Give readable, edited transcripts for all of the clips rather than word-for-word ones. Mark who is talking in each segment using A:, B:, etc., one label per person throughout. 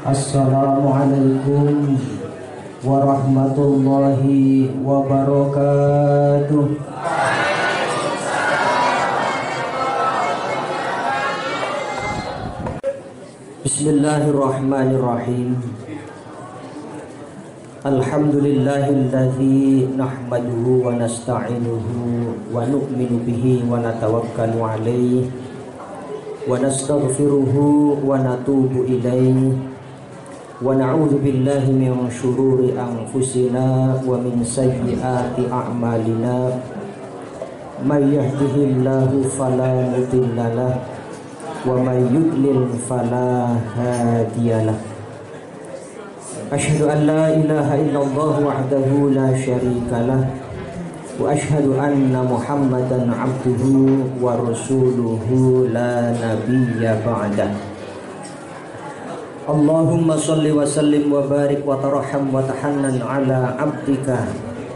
A: Assalamualaikum warahmatullahi wabarakatuh. Bismillahirrahmanirrahim. Alhamdulillahilladzi nahmaduhu wa nasta'inuhu wa nu'minu bihi wa natawakkalu alaihi wa nastaghfiruhu wa natubu ilaihi wa na'udzu billahi min syururi anfusina wa min sayyiati a'malina may yahdihillahu fala mudhillalah wa may yudlil fala hadiyalah. Asyhadu an la ilaha illallah wahdahu la syarikalah wa asyhadu anna Muhammadan abduhu wa rasuluhu la nabiyya ba'dah. Allahumma salli wa sallim wa barik wa tarham wa tahannan ala abdika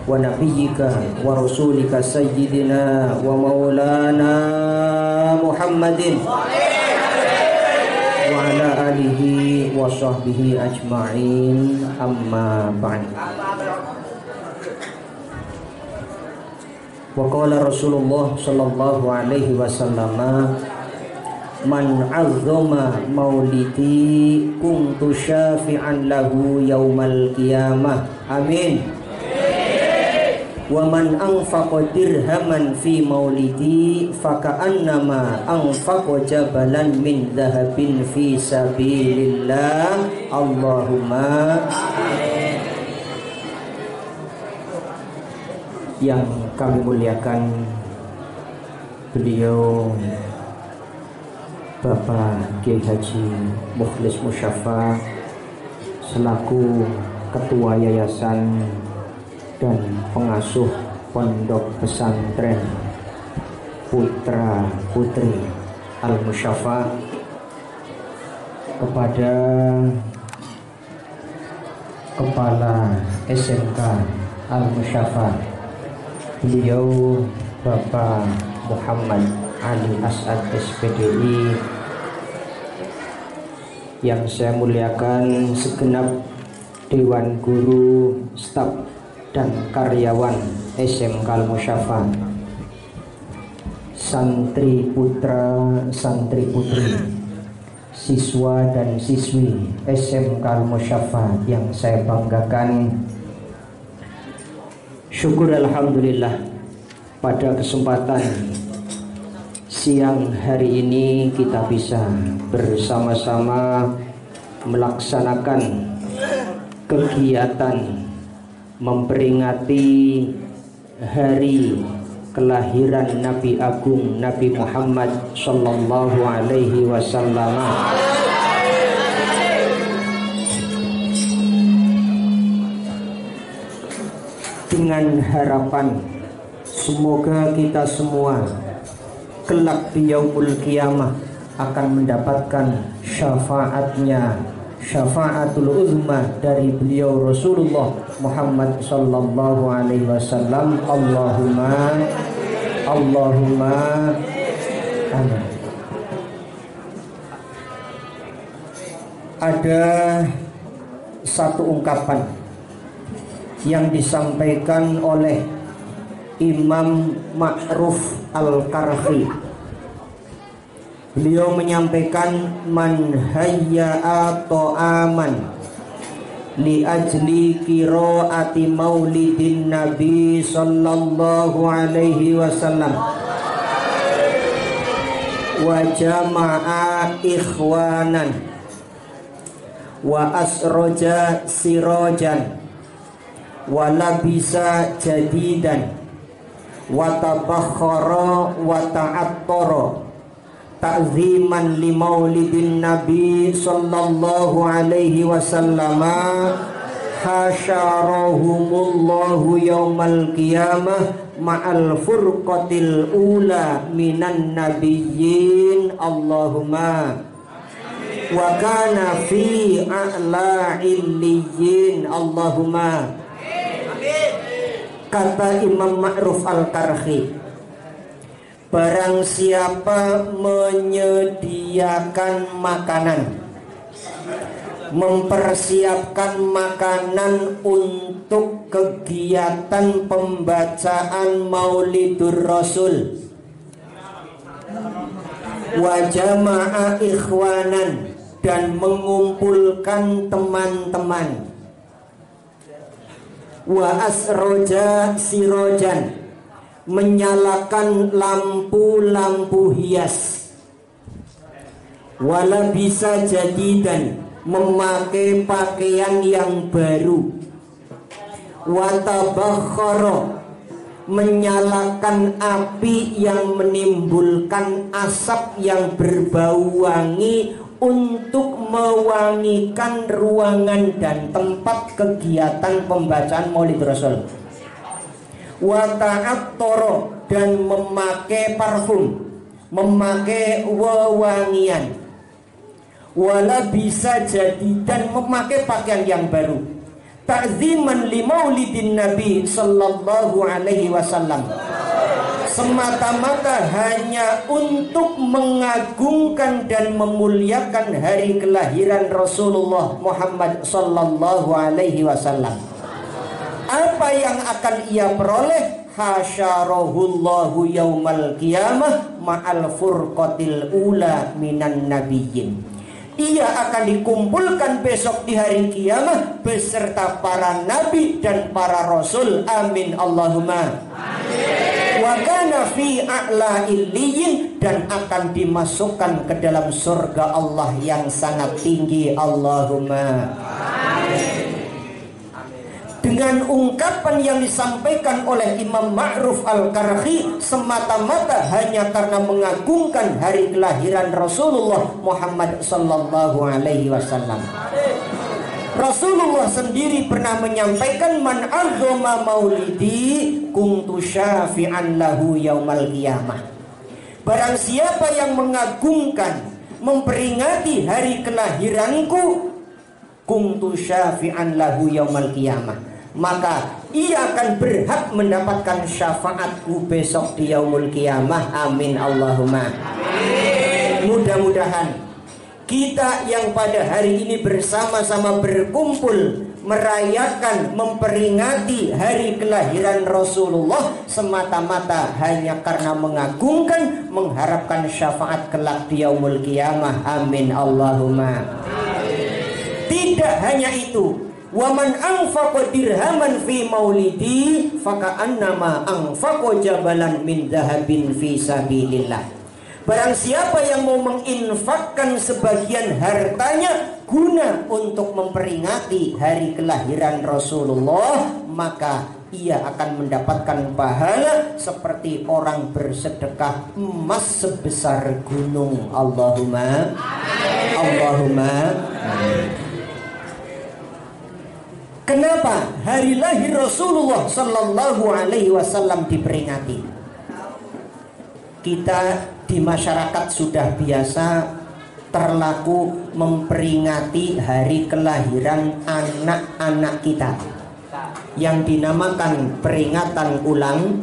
A: wa nabiyyika wa rasulika sayyidina wa maulana Muhammadin wa ala alihi wa sahbihi ajma'in, amma ba'd. Wa qala Rasulullah sallallahu alaihi wasallam, man azzama maulidi kuntu syafi'an lahu yaumal qiyamah. Amin. Wa man anfaqa dirhaman fi maulidi faka'annama anfaqa jabalan min dhahabin fi sabilillah. Allahumma amin. Yang kami muliakan, beliau Bapak Kiai Haji Mukhlis Musyaffa selaku Ketua Yayasan dan Pengasuh Pondok Pesantren Putra Putri Al-Musyaffa, kepada Kepala SMK Al-Musyaffa, beliau Bapak Muhammad Ali As'ad SPDI, yang saya muliakan segenap Dewan Guru, staf dan karyawan SMK Al-Musyaffa, santri putra, santri putri, siswa dan siswi SMK Al-Musyaffa yang saya banggakan. Syukur alhamdulillah, pada kesempatan siang hari ini kita bisa bersama-sama melaksanakan kegiatan memperingati hari kelahiran Nabi Agung Nabi Muhammad sallallahu alaihi wasallam. Dengan harapan semoga kita semua kelak di yaumul qiyamah akan mendapatkan syafaatnya, syafaatul uzma dari beliau Rasulullah Muhammad sallallahu alaihi wasallam. Allahumma amin. Ada satu ungkapan yang disampaikan oleh Imam Ma'ruf Al-Karhi. Beliau menyampaikan, man hayya'a ta'aman li ajli qiraati maulidin Nabi sallallahu alaihi wasallam wa jama'a ikhwanan wa asroja sirojan wa labisa jadidan wa tabakhara wa ta'attara ta'ziman li maulidin Nabi sallallahu alaihi wasallam hasyarahumullahu yaumal qiyamah ma'al furqatil ula minan nabiyyin Allahumma wa kana fi a'la illiyyin Allahumma. Kata Imam Ma'ruf Al-Karhi, barang siapa menyediakan makanan, mempersiapkan makanan untuk kegiatan pembacaan Maulidur Rasul, wa jama'a ikhwanan, dan mengumpulkan teman-teman, wa asroja sirojan, menyalakan lampu-lampu hias, wala bisa jadidan, memakai pakaian yang baru, watabakhara, menyalakan api yang menimbulkan asap yang berbau wangi untuk mewangikan ruangan dan tempat kegiatan pembacaan Maulid Rasul, wata'attara, dan memakai parfum, memakai wewangian, wala bisa jadi, dan memakai pakaian yang baru, ta'ziman li maulidin Nabi sallallahu alaihi wasallam, semata-mata hanya untuk mengagungkan dan memuliakan hari kelahiran Rasulullah Muhammad sallallahu alaihi wasallam. Apa yang akan ia peroleh? Hasyarahullahu yaumal qiyamah ma'al furqatil ula minan nabiyyin. Ia akan dikumpulkan besok di hari kiamat beserta para nabi dan para rasul. Amin Allahumma. Amin. Wa kana fi a'la illiyyin, dan akan dimasukkan ke dalam surga Allah yang sangat tinggi. Allahumma amin. Dengan ungkapan yang disampaikan oleh Imam Ma'ruf Al-Karhi semata-mata hanya karena mengagungkan hari kelahiran Rasulullah Muhammad sallallahu alaihi wasallam. Rasulullah sendiri pernah menyampaikan, man azzama maulidi kuntu syafi'an lahu yaumal qiyamah. Barang siapa yang mengagungkan, memperingati hari kelahiranku, kuntu syafi'an lahu yaumal qiyamah, maka ia akan berhak mendapatkan syafaatku besok di yaumul qiyamah. Amin Allahumma. Amin. Mudah-mudahan kita yang pada hari ini bersama-sama berkumpul merayakan, memperingati hari kelahiran Rasulullah semata-mata hanya karena mengagungkan, mengharapkan syafaat kelak di yaumul qiyamah. Amin Allahumma. Tidak hanya itu, waman anfaqa dirhaman fi maulidi faka'annama anfaqa jabalan min dahabin fi sabilillah. Barang siapa yang mau menginfakkan sebagian hartanya guna untuk memperingati hari kelahiran Rasulullah, maka ia akan mendapatkan pahala seperti orang bersedekah emas sebesar gunung. Allahumma amin. Allahumma amin. Kenapa hari lahir Rasulullah sallallahu alaihi wasallam diperingati? Kita di masyarakat sudah biasa terlaku memperingati hari kelahiran anak-anak kita yang dinamakan peringatan ulang.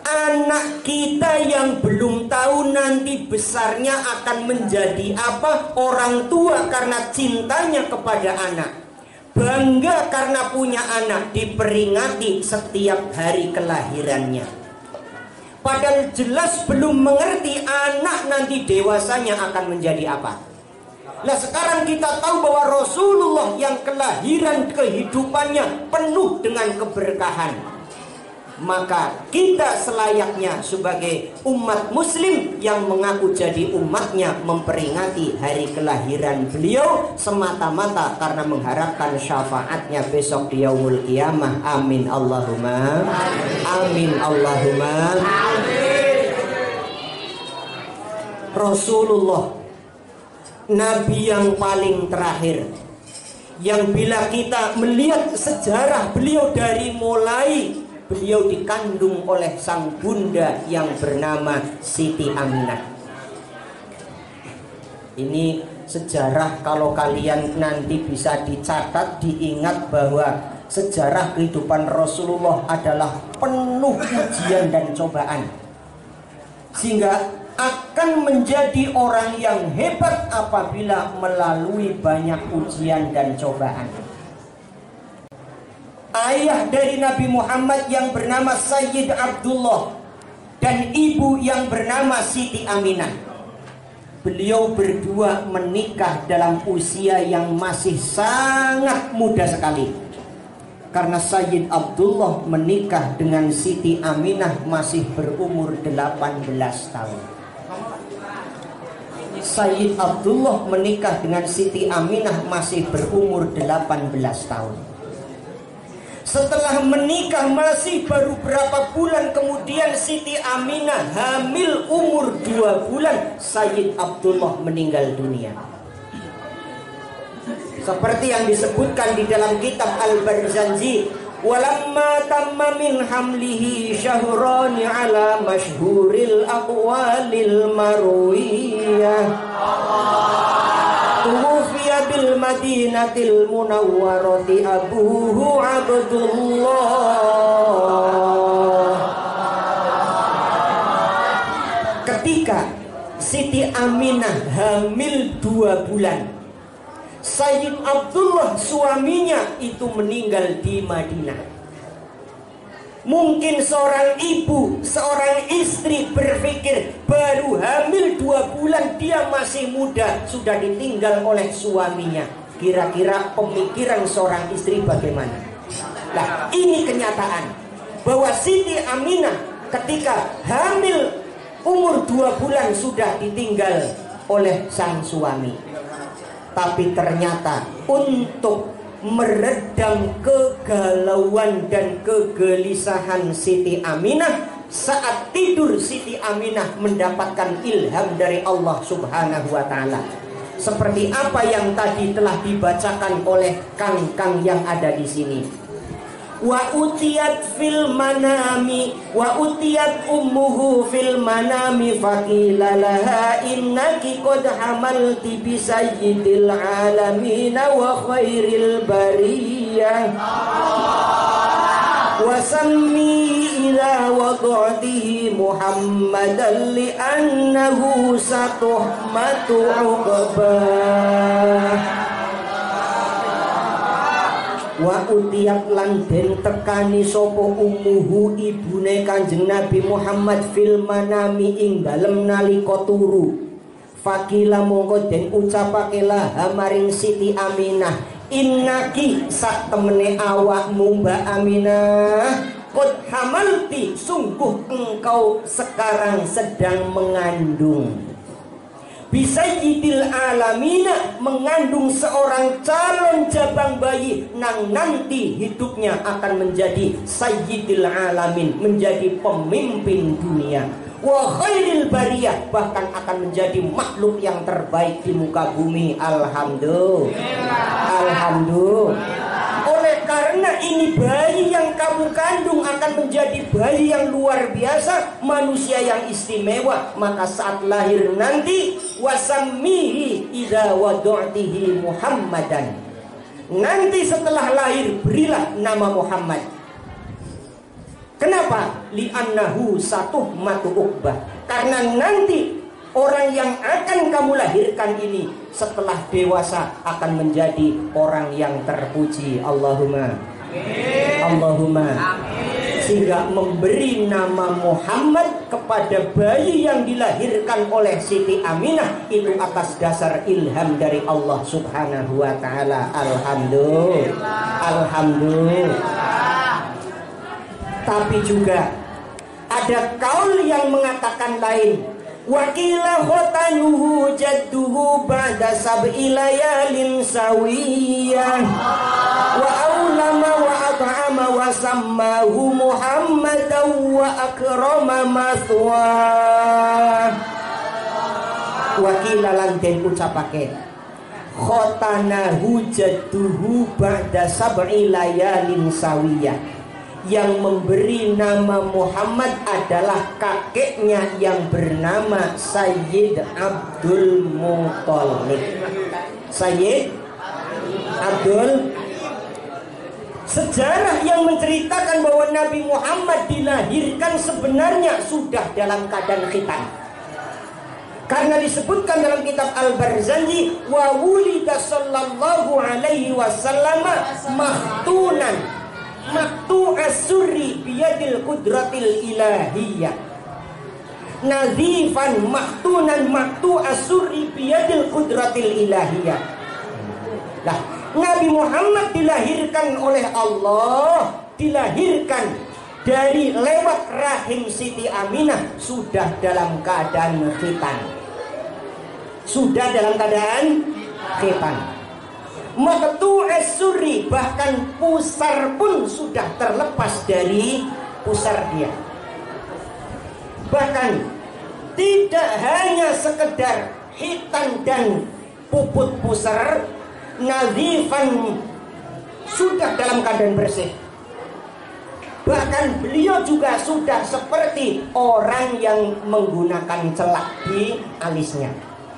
A: Anak kita yang belum tahu nanti besarnya akan menjadi apa, orang tua karena cintanya kepada anak, bangga karena punya anak, diperingati setiap hari kelahirannya. Padahal jelas belum mengerti anak nanti dewasanya akan menjadi apa. Nah sekarang kita tahu bahwa Rasulullah yang kelahiran kehidupannya penuh dengan keberkahan. Maka kita selayaknya sebagai umat muslim yang mengaku jadi umatnya memperingati hari kelahiran beliau semata-mata karena mengharapkan syafaatnya besok di yaumul qiyamah. Amin Allahumma amin Allahumma amin. Rasulullah Nabi yang paling terakhir yang bila kita melihat sejarah beliau dari mulai beliau dikandung oleh sang bunda yang bernama Siti Aminah. Ini sejarah, kalau kalian nanti bisa dicatat, diingat bahwa sejarah kehidupan Rasulullah adalah penuh ujian dan cobaan, sehingga akan menjadi orang yang hebat apabila melalui banyak ujian dan cobaan. Ayah dari Nabi Muhammad yang bernama Sayyid Abdullah dan ibu yang bernama Siti Aminah, beliau berdua menikah dalam usia yang masih sangat muda sekali. Karena Sayyid Abdullah menikah dengan Siti Aminah masih berumur 18 tahun. Sayyid Abdullah menikah dengan Siti Aminah masih berumur 18 tahun. Setelah menikah masih baru berapa bulan kemudian Siti Aminah hamil umur 2 bulan, Sayyid Abdullah meninggal dunia. Seperti yang disebutkan di dalam kitab Al-Barzanji, walamma tamma min hamlihi syahrani ala masyhuril aqwalil marwiyah tuwfiya bil madinatil munawwarati abuhu Abdullah. Ketika Siti Aminah hamil 2 bulan, Sayyid Abdullah suaminya itu meninggal di Madinah. Mungkin seorang ibu, seorang istri berpikir baru hamil 2 bulan, dia masih muda, sudah ditinggal oleh suaminya. Kira-kira pemikiran seorang istri bagaimana? Nah, ini kenyataan bahwa Siti Aminah ketika hamil umur 2 bulan sudah ditinggal oleh sang suami. Tapi ternyata untuk meredam kegalauan dan kegelisahan Siti Aminah, saat tidur Siti Aminah mendapatkan ilham dari Allah Subhanahu wa Ta'ala. Seperti apa yang tadi telah dibacakan oleh kang-kang yang ada di sini. Wa utiyat fil manami wa utiyat ummuhu fil manami faqila laha innaki qad hamalti bi sayyidil alamin wa khairil bariyah wa sammi ila wad'atihi Muhammadan li annahu satuhmatu uqbah. Wa utiyat lan den tekani sopo umuhu ibune Kanjeng Nabi Muhammad fil manami ing dalem nalika turu. Fakila mongko den ucapake lah maring Siti Aminah, innaki sak temene awakmu Mbak Aminah, qad hamalti, sungguh engkau sekarang sedang mengandung. Bisayyidil alamina, mengandung seorang calon jabang bayi nang nanti hidupnya akan menjadi sayyidil alamin, menjadi pemimpin dunia. Wa khairil bariyah, bahkan akan menjadi makhluk yang terbaik di muka bumi. Alhamdulillah. Alhamdulillah. Oleh karena ini bayi yang kamu kandung akan menjadi bayi yang luar biasa, manusia yang istimewa, maka saat lahir nanti wasammihi idza wada'tihi Muhammadan, nanti setelah lahir berilah nama Muhammad. Kenapa? Li'annahu satuhmatu uqbah, karena nanti orang yang akan kamu lahirkan ini setelah dewasa akan menjadi orang yang terpuji. Allahumma amin. Allahumma amin. Sehingga memberi nama Muhammad kepada bayi yang dilahirkan oleh Siti Aminah itu atas dasar ilham dari Allah Subhanahu wa Ta'ala. Alhamdulillah. Alhamdulillah. Tapi juga ada kaul yang mengatakan lain. Wakila khotanuhu jadduhu ba'da sab'i layalin sawiyah wa awlama wa at'ama wa sammahu Muhammadan wa akrama mathwah. Wakila lan den ucapake khotanahu jadduhu ba'da sab'i layalin sawiyah. Yang memberi nama Muhammad adalah kakeknya yang bernama Sayyid Abdul Muthalib. Sayyid Abdul. Sejarah yang menceritakan bahwa Nabi Muhammad dilahirkan sebenarnya sudah dalam keadaan khitan. Karena disebutkan dalam kitab Al-Barzanji, wa wulida sallallahu alaihi wasallam mahtunan maktu as-surri biyadil qudratil ilahiyah. Nazifan mahtunan maktu as-surri biyadil qudratil ilahiyah. Nah, Nabi Muhammad dilahirkan oleh Allah, dilahirkan dari lewat rahim Siti Aminah sudah dalam keadaan khitan. Sudah dalam keadaan khitan. Maktu as-surri, bahkan pusar pun sudah terlepas dari pusar dia. Bahkan tidak hanya sekedar khitan dan puput pusar, nazifan sudah dalam keadaan bersih. Bahkan beliau juga sudah seperti orang yang menggunakan celak di alisnya.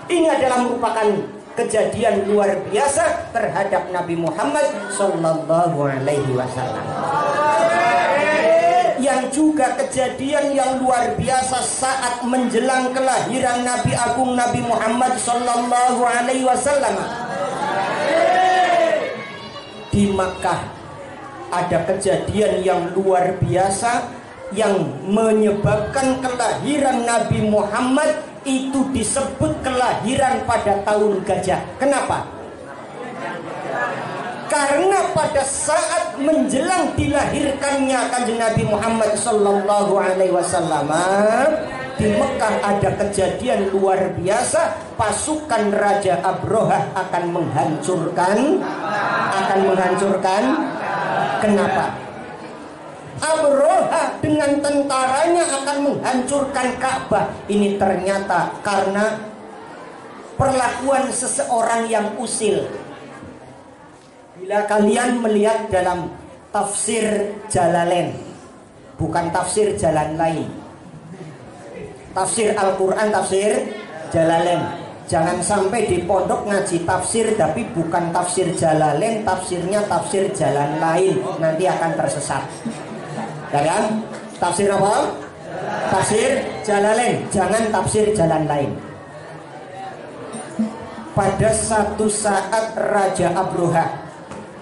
A: Ini adalah merupakan kejadian luar biasa terhadap Nabi Muhammad sallallahu alaihi wasallam. Yang juga kejadian yang luar biasa saat menjelang kelahiran Nabi Agung Nabi Muhammad sallallahu alaihi wasallam. Di Makkah ada kejadian yang luar biasa yang menyebabkan kelahiran Nabi Muhammad itu disebut kelahiran pada tahun gajah. Kenapa? Karena pada saat menjelang dilahirkannya Kanjeng Nabi Muhammad sallallahu alaihi wasallam, di Mekah ada kejadian luar biasa. Pasukan Raja Abrahah akan menghancurkan. Kenapa? Abrahah dengan tentaranya akan menghancurkan Ka'bah. Ini ternyata karena perlakuan seseorang yang usil. Bila kalian melihat dalam tafsir Jalalain, bukan tafsir jalan lain, tafsir Al-Quran, tafsir Jalalain. Jangan sampai di pondok ngaji tafsir tapi bukan tafsir Jalalain, tafsirnya tafsir jalan lain, nanti akan tersesat. Ya kan? Tafsir apa? Tafsir Jalalain, jangan tafsir jalan lain. Pada satu saat Raja Abrahah,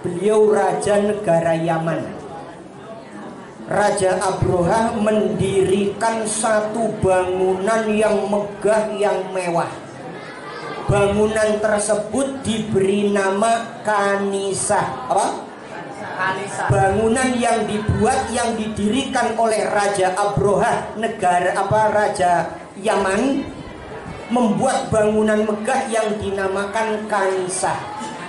A: beliau raja negara Yaman. Raja Abrahah mendirikan satu bangunan yang megah, yang mewah. Bangunan tersebut diberi nama Kanisah. Apa? Kanisah. Bangunan yang dibuat, yang didirikan oleh Raja Abrahah, negara Raja Yaman, membuat bangunan megah yang dinamakan Kanisah.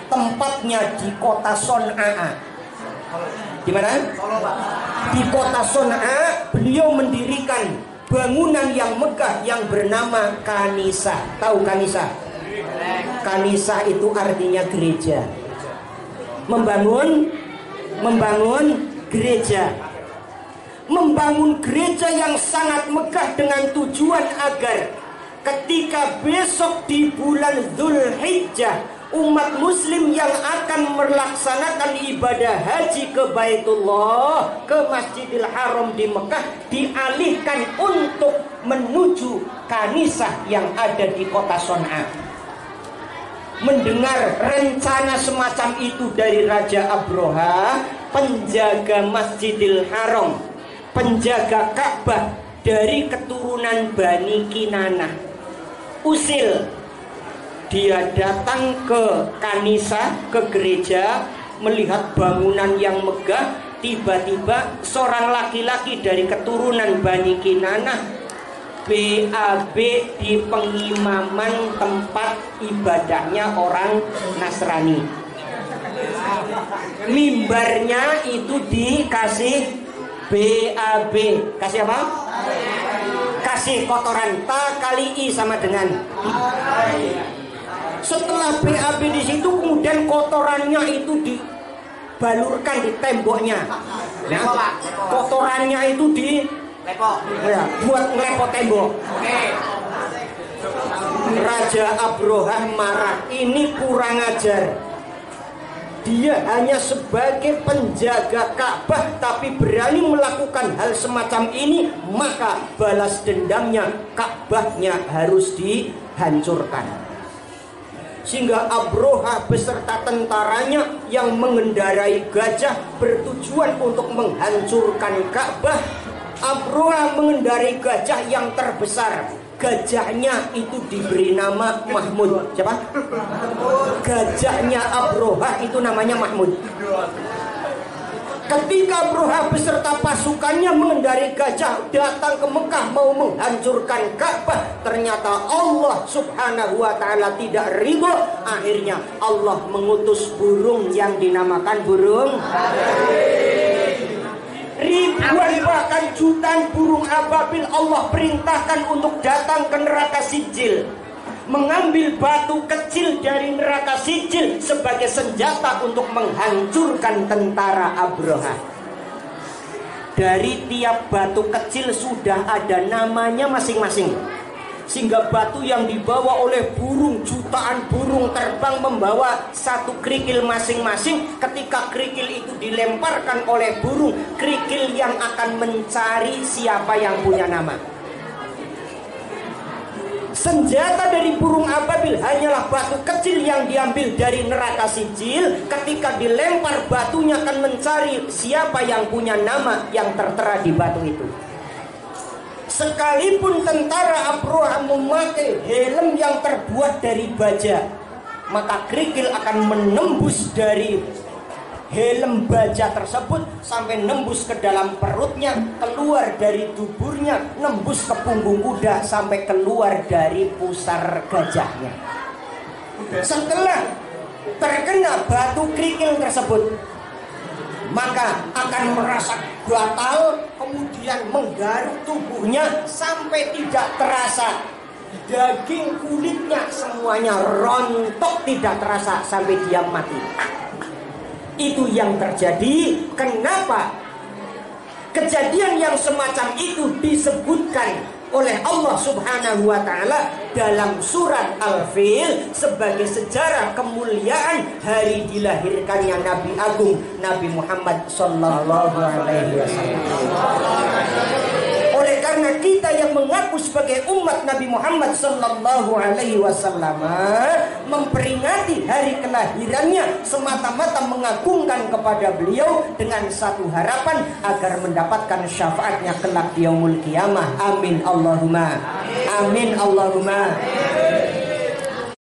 A: Tempatnya di kota Son'a. Di mana? Di kota Son'a beliau mendirikan bangunan yang megah yang bernama Kanisah. Tahu Kanisah? Kanisah itu artinya gereja. Membangun gereja. Membangun gereja yang sangat megah dengan tujuan agar ketika besok di bulan Dzulhijjah umat muslim yang akan melaksanakan ibadah haji ke Baitullah, ke Masjidil Haram di Mekah, dialihkan untuk menuju Kanisah yang ada di kota Son'a. Mendengar rencana semacam itu dari Raja Abrahah, penjaga Masjidil Haram, penjaga Ka'bah dari keturunan Bani Kinanah, usil. Dia datang ke Kanisah, ke gereja, melihat bangunan yang megah. Tiba-tiba seorang laki-laki dari keturunan Bani Kinanah BAB di pengimaman tempat ibadahnya orang Nasrani. Mimbarnya itu dikasih BAB. Kasih apa? Kasih kotoran. Ta kali I sama dengan I. Setelah BAB di situ, kemudian kotorannya itu dibalurkan di temboknya. Nah, kotorannya itu di ya, buat ngelepot tembok. Raja Abrohah marah, ini kurang ajar. Dia hanya sebagai penjaga Ka'bah tapi berani melakukan hal semacam ini, maka balas dendamnya Ka'bahnya harus dihancurkan. Sehingga Abrohah beserta tentaranya yang mengendarai gajah bertujuan untuk menghancurkan Ka'bah. Abrohah mengendarai gajah yang terbesar. Gajahnya itu diberi nama Mahmud. Siapa? Gajahnya Abrohah itu namanya Mahmud. Ketika Abrohah beserta pasukannya mengendarai gajah datang ke Mekah mau menghancurkan Ka'bah, ternyata Allah subhanahu wa ta'ala tidak ridho. Akhirnya Allah mengutus burung yang dinamakan burung ribuan bahkan jutaan burung ababil Allah perintahkan untuk datang ke neraka Sijil, mengambil batu kecil dari neraka Sijil sebagai senjata untuk menghancurkan tentara Abrohah. Dari tiap batu kecil sudah ada namanya masing-masing, sehingga batu yang dibawa oleh burung, jutaan burung terbang membawa satu kerikil masing-masing. Ketika kerikil itu dilemparkan oleh burung, kerikil yang akan mencari siapa yang punya nama. Senjata dari burung ababil hanyalah batu kecil yang diambil dari neraka Sijil. Ketika dilempar, batunya akan mencari siapa yang punya nama yang tertera di batu itu. Sekalipun tentara Abrohah memakai helm yang terbuat dari baja, maka kerikil akan menembus dari helm baja tersebut sampai nembus ke dalam perutnya, keluar dari duburnya, nembus ke punggung kuda sampai keluar dari pusar gajahnya. Setelah terkena batu kerikil tersebut, maka akan merasa gatal, kemudian menggaruk tubuhnya sampai tidak terasa. Daging kulitnya semuanya rontok, tidak terasa sampai dia mati. Itu yang terjadi. Kenapa kejadian yang semacam itu disebutkan oleh Allah subhanahu wa ta'ala dalam surat Al-Fil sebagai sejarah kemuliaan hari dilahirkannya Nabi Agung Nabi Muhammad sallallahu alaihi wasallam. Oleh karena kita yang mengaku sebagai umat Nabi Muhammad sallallahu alaihi wasallam memperingati hari kelahirannya semata-mata mengagungkan kepada beliau dengan satu harapan agar mendapatkan syafaatnya kelak di yaumul qiyamah. Amin Allahumma. Amin Allahumma.